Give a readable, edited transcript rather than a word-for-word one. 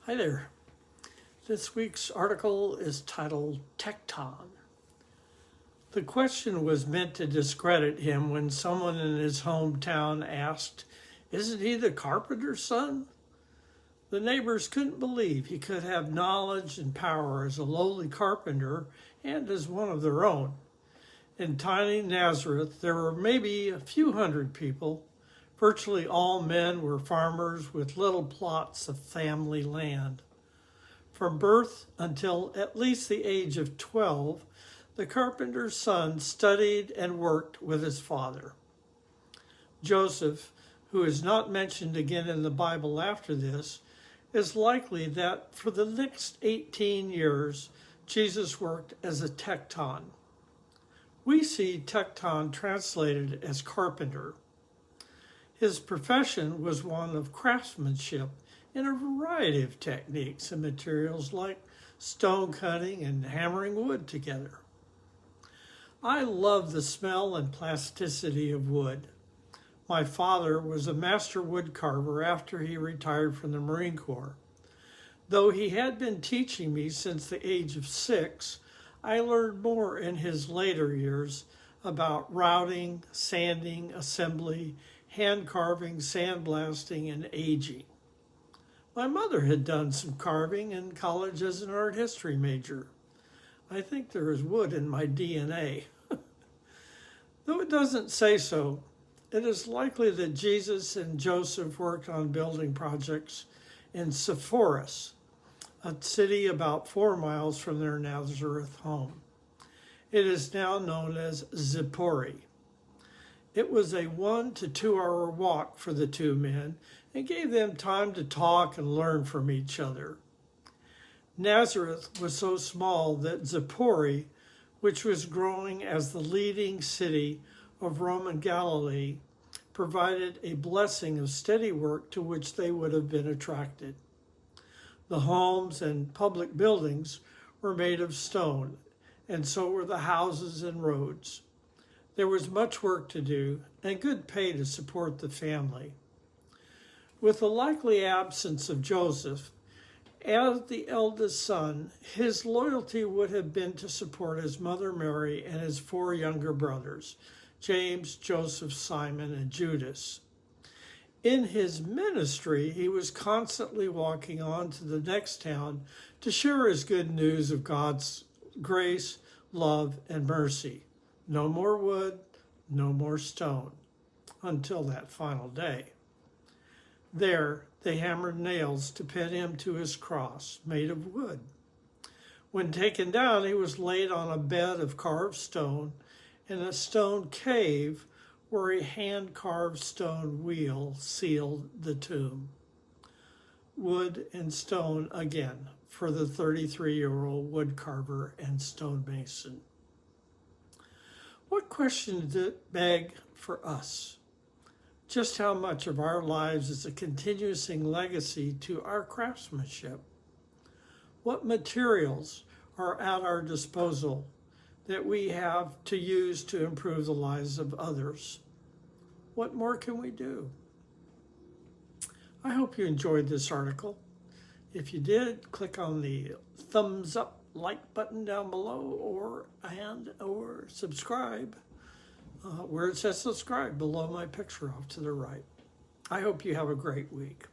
Hi there. This week's article is titled Tecton. The question was meant to discredit him when someone in his hometown asked, "Isn't he the carpenter's son?" The neighbors couldn't believe he could have knowledge and power as a lowly carpenter and as one of their own. In tiny Nazareth, there were maybe a few hundred people. Virtually all men were farmers with little plots of family land. From birth until at least the age of 12, the carpenter's son studied and worked with his father. Joseph, who is not mentioned again in the Bible after this, is likely that for the next 18 years, Jesus worked as a Tecton. We see Tecton translated as carpenter. His profession was one of craftsmanship in a variety of techniques and materials like stone cutting and hammering wood together. I love the smell and plasticity of wood. My father was a master wood carver after he retired from the Marine Corps. Though he had been teaching me since the age of 6, I learned more in his later years about routing, sanding, assembly, hand carving, sandblasting, and aging. My mother had done some carving in college as an art history major. I think there is wood in my DNA. Though it doesn't say so, it is likely that Jesus and Joseph worked on building projects in Sepphoris, a city about 4 miles from their Nazareth home. It is now known as Zippori. It was a 1 to 2 hour walk for the two men and gave them time to talk and learn from each other. Nazareth was so small that Zippori, which was growing as the leading city of Roman Galilee, provided a blessing of steady work to which they would have been attracted. The homes and public buildings were made of stone, and so were the houses and roads. There was much work to do and good pay to support the family. With the likely absence of Joseph, as the eldest son, his loyalty would have been to support his mother Mary and his 4 younger brothers, James, Joseph, Simon, and Judas. In his ministry, he was constantly walking on to the next town to share his good news of God's grace, love, and mercy. No more wood, no more stone, until that final day. There, they hammered nails to pin him to his cross, made of wood. When taken down, he was laid on a bed of carved stone in a stone cave where a hand-carved stone wheel sealed the tomb. Wood and stone again for the 33-year-old woodcarver and stonemason. What question did it beg for us? Just how much of our lives is a continuing legacy to our craftsmanship? What materials are at our disposal that we have to use to improve the lives of others? What more can we do? I hope you enjoyed this article. If you did, click on the thumbs up like button down below or subscribe where it says subscribe below my picture off to the right. I hope you have a great week.